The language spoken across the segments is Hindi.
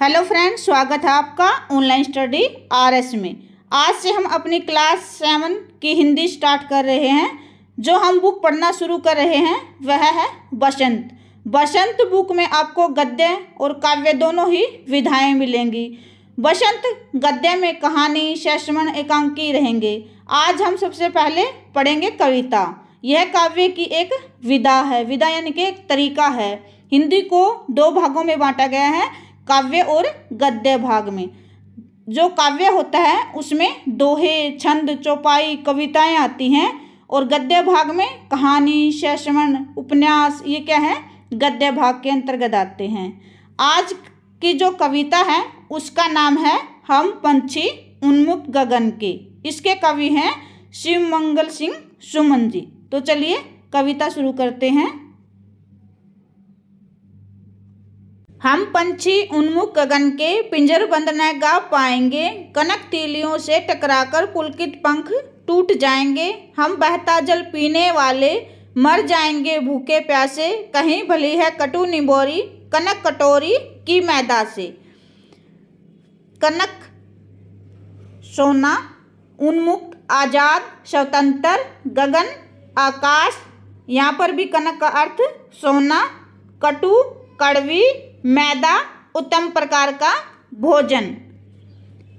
हेलो फ्रेंड्स, स्वागत है आपका ऑनलाइन स्टडी आरएस में। आज से हम अपनी क्लास 7 की हिंदी स्टार्ट कर रहे हैं। जो हम बुक पढ़ना शुरू कर रहे हैं वह है बसंत। बसंत बुक में आपको गद्य और काव्य दोनों ही विधाएं मिलेंगी। बसंत गद्य में कहानी, संस्मरण, एकांकी रहेंगे। आज हम सबसे पहले पढ़ेंगे कविता। यह काव्य की एक विधा है। विधा यानी कि एक तरीका है। हिंदी को दो भागों में बांटा गया है, काव्य और गद्य भाग में। जो काव्य होता है उसमें दोहे, छंद, चौपाई, कविताएं आती हैं और गद्य भाग में कहानी, संस्मरण, उपन्यास, ये क्या है, गद्य भाग के अंतर्गत आते हैं। आज की जो कविता है उसका नाम है हम पंछी उन्मुक्त गगन के। इसके कवि हैं शिवमंगल सिंह सुमन जी। तो चलिए कविता शुरू करते हैं। हम पंछी उन्मुख गगन के, पिंजर बंद न गा पाएंगे। कनक तीलियों से टकराकर पुलकित पंख टूट जाएंगे। हम बहता जल पीने वाले, मर जाएंगे भूखे प्यासे। कहीं भली है कटु निबोरी, कनक कटोरी की मैदा से। कनक सोना, उन्मुक्त आजाद, स्वतंत्र, गगन आकाश। यहाँ पर भी कनक का अर्थ सोना, कटु कड़वी, मैदा उत्तम प्रकार का भोजन।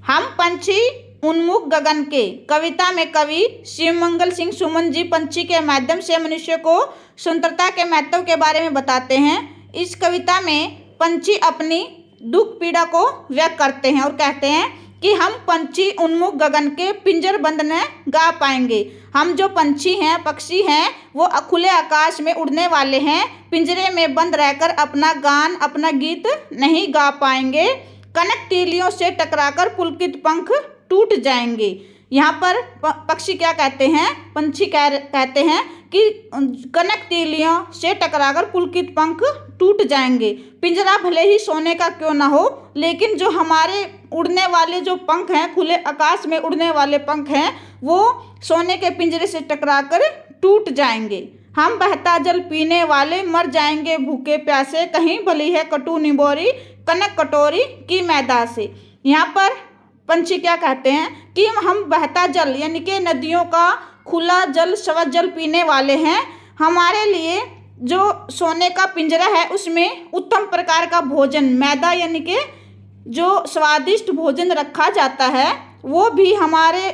हम पंछी उन्मुख गगन के। कविता में कवि शिवमंगल सिंह सुमन जी पंछी के माध्यम से मनुष्य को स्वतंत्रता के महत्व के बारे में बताते हैं। इस कविता में पंछी अपनी दुख पीड़ा को व्यक्त करते हैं और कहते हैं कि हम पंछी उन्मुख गगन के, पिंजर बंद न गा पाएंगे। हम जो पंछी हैं, पक्षी हैं, वो खुले आकाश में उड़ने वाले हैं। पिंजरे में बंद रहकर अपना गान, अपना गीत नहीं गा पाएंगे। कनक तीलियों से टकराकर पुलकित पंख टूट जाएंगे। यहाँ पर पक्षी क्या कहते हैं, पंछी कहते हैं कि कनक तीलियों से टकराकर पुलकित पंख टूट जाएंगे। पिंजरा भले ही सोने का क्यों ना हो, लेकिन जो हमारे उड़ने वाले जो पंख हैं, खुले आकाश में उड़ने वाले पंख हैं, वो सोने के पिंजरे से टकराकर टूट जाएंगे। हम बहता जल पीने वाले, मर जाएंगे भूखे प्यासे। कहीं भली है कटु निबोरी, कनक कटोरी की मैदा से। यहाँ पर पंछी क्या कहते हैं कि हम बहता जल यानी कि नदियों का खुला जल, स्वच्छ जल पीने वाले हैं। हमारे लिए जो सोने का पिंजरा है उसमें उत्तम प्रकार का भोजन, मैदा यानी कि जो स्वादिष्ट भोजन रखा जाता है, वो भी हमारे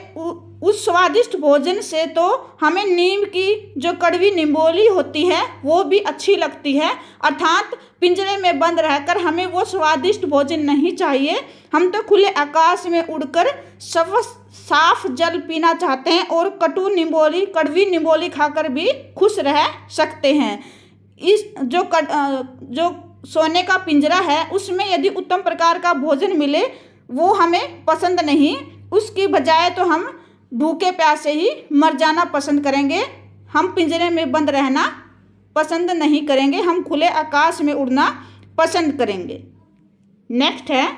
उस स्वादिष्ट भोजन से तो हमें नीम की जो कड़वी निम्बोली होती है वो भी अच्छी लगती है। अर्थात पिंजरे में बंद रहकर हमें वो स्वादिष्ट भोजन नहीं चाहिए। हम तो खुले आकाश में उड़कर साफ जल पीना चाहते हैं और कटु निम्बोली, कड़वी निम्बोली खाकर भी खुश रह सकते हैं। इस जो सोने का पिंजरा है उसमें यदि उत्तम प्रकार का भोजन मिले वो हमें पसंद नहीं, उसकी बजाय तो हम भूखे प्यासे ही मर जाना पसंद करेंगे। हम पिंजरे में बंद रहना पसंद नहीं करेंगे, हम खुले आकाश में उड़ना पसंद करेंगे। नेक्स्ट है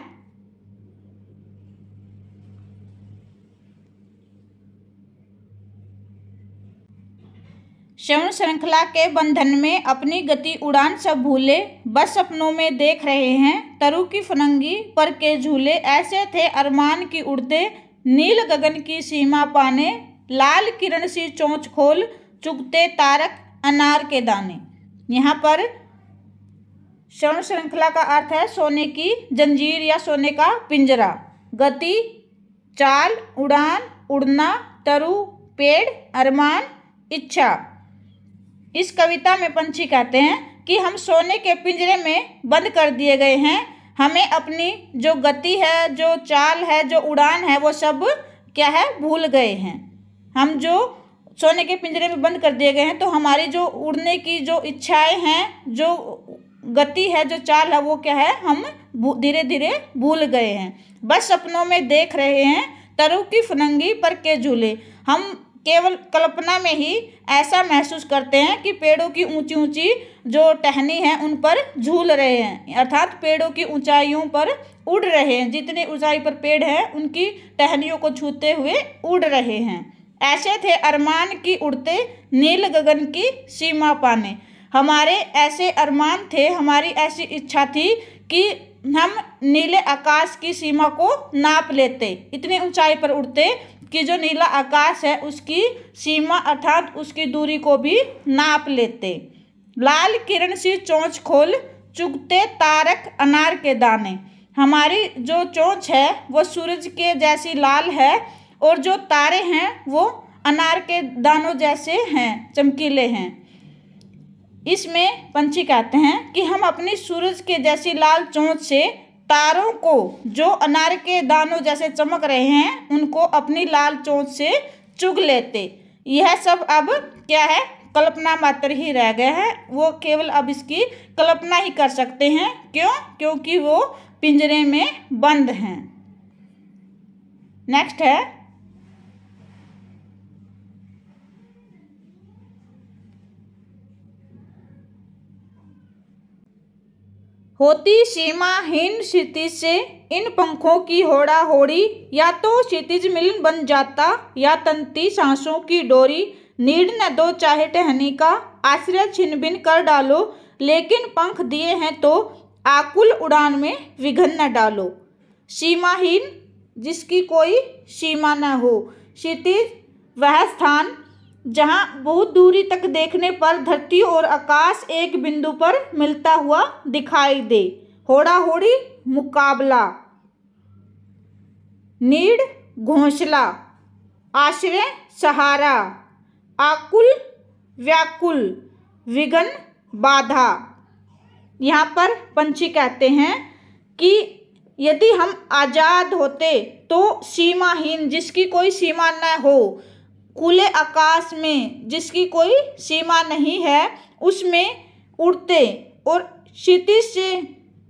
श्रवण श्रृंखला के बंधन में अपनी गति उड़ान सब भूले। बस सपनों में देख रहे हैं तरु की फनंगी पर के झूले। ऐसे थे अरमान की उड़ते, नील गगन की सीमा पाने। लाल किरण सी चोंच खोल, चुगते तारक अनार के दाने। यहाँ पर श्रवण श्रृंखला का अर्थ है सोने की जंजीर या सोने का पिंजरा। गति, चाल, उड़ान, उड़ना, तरु पेड़, अरमान इच्छा। इस कविता में पंछी कहते हैं कि हम सोने के पिंजरे में बंद कर दिए गए हैं। हमें अपनी जो गति है, जो चाल है, जो उड़ान है, वो सब क्या है, भूल गए हैं। हम जो सोने के पिंजरे में बंद कर दिए गए हैं तो हमारी जो उड़ने की जो इच्छाएं हैं, जो गति है, जो चाल है, वो क्या है, हम धीरे धीरे भूल गए हैं। बस सपनों में देख रहे हैं तरु की फनंगी पर के झूले। हम केवल कल्पना में ही ऐसा महसूस करते हैं कि पेड़ों की ऊंची ऊंची जो टहनी है उन पर झूल रहे हैं, अर्थात पेड़ों की ऊंचाइयों पर उड़ रहे हैं। जितनी ऊंचाई पर पेड़ है उनकी टहनियों को छूते हुए उड़ रहे हैं। ऐसे थे अरमान की उड़ते, नील गगन की सीमा पाने। हमारे ऐसे अरमान थे, हमारी ऐसी इच्छा थी कि हम नीले आकाश की सीमा को नाप लेते, इतनी ऊंचाई पर उड़ते कि जो नीला आकाश है उसकी सीमा अर्थात उसकी दूरी को भी नाप लेते। लाल किरण सी चोंच खोल चुगते तारक अनार के दाने। हमारी जो चोंच है वो सूरज के जैसी लाल है और जो तारे हैं वो अनार के दानों जैसे हैं, चमकीले हैं। इसमें पंछी कहते हैं कि हम अपनी सूरज के जैसी लाल चोंच से तारों को जो अनार के दानों जैसे चमक रहे हैं उनको अपनी लाल चोंच से चुग लेते। यह सब अब क्या है, कल्पना मात्र ही रह गया है। वो केवल अब इसकी कल्पना ही कर सकते हैं। क्यों? क्योंकि वो पिंजरे में बंद हैं। नेक्स्ट है होती सीमाहीन क्षितिज से इन पंखों की होड़ा होड़ी, या तो क्षितिज मिलन बन जाता या तंती सांसों की डोरी। नीड न दो चाहे टहनी का आश्रय छिन भिन कर डालो, लेकिन पंख दिए हैं तो आकुल उड़ान में विघन न डालो। सीमाहीन जिसकी कोई सीमा न हो, क्षितिज वह स्थान जहाँ बहुत दूरी तक देखने पर धरती और आकाश एक बिंदु पर मिलता हुआ दिखाई दे। होड़ा होड़ी मुकाबला, नीड घोंसला, आश्रय सहारा, आकुल व्याकुल, विघन बाधा। यहाँ पर पंछी कहते हैं कि यदि हम आज़ाद होते तो सीमाहीन जिसकी कोई सीमा न हो, खुले आकाश में जिसकी कोई सीमा नहीं है उसमें उड़ते और क्षितिज से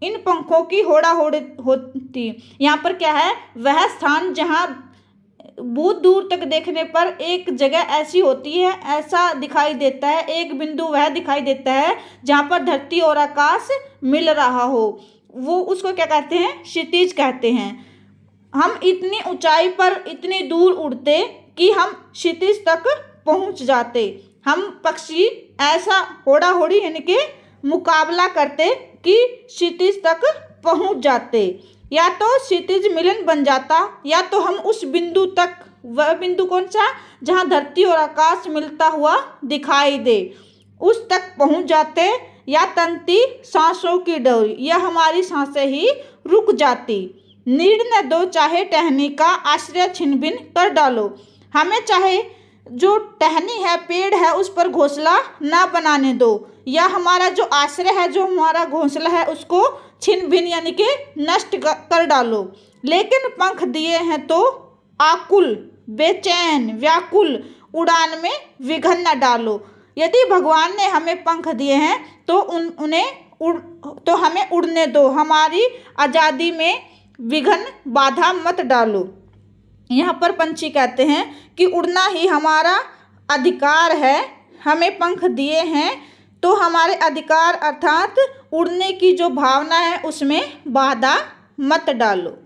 इन पंखों की होड़ा होती। यहाँ पर क्या है, वह स्थान जहाँ बहुत दूर तक देखने पर एक जगह ऐसी होती है, ऐसा दिखाई देता है, एक बिंदु वह दिखाई देता है जहाँ पर धरती और आकाश मिल रहा हो, वो उसको क्या कहते हैं, क्षितिज कहते हैं। हम इतनी ऊंचाई पर इतनी दूर उड़ते कि हम क्षितिज तक पहुंच जाते। हम पक्षी ऐसा होड़ा होड़ी यानी कि मुकाबला करते कि क्षितिज तक पहुंच जाते। या तो क्षितिज मिलन बन जाता या तो हम उस बिंदु तक, वह बिंदु कौन सा, जहां धरती और आकाश मिलता हुआ दिखाई दे, उस तक पहुंच जाते। या तंती सांसों की डोरी, या हमारी सांसें ही रुक जाती। नीड न दो चाहे टहनी का आश्रय छिन भिन कर डालो। हमें चाहे जो टहनी है, पेड़ है, उस पर घोंसला ना बनाने दो, या हमारा जो आश्रय है, जो हमारा घोंसला है, उसको छिन भिन यानी कि नष्ट कर डालो। लेकिन पंख दिए हैं तो आकुल बेचैन व्याकुल उड़ान में विघन न डालो। यदि भगवान ने हमें पंख दिए हैं तो तो हमें उड़ने दो, हमारी आज़ादी में विघन बाधा मत डालो। यहाँ पर पंछी कहते हैं कि उड़ना ही हमारा अधिकार है, हमें पंख दिए हैं तो हमारे अधिकार अर्थात उड़ने की जो भावना है उसमें बाधा मत डालो।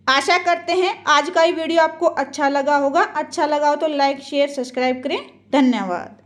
आशा करते हैं आज का ये वीडियो आपको अच्छा लगा होगा। अच्छा लगा हो तो लाइक शेयर सब्सक्राइब करें। धन्यवाद।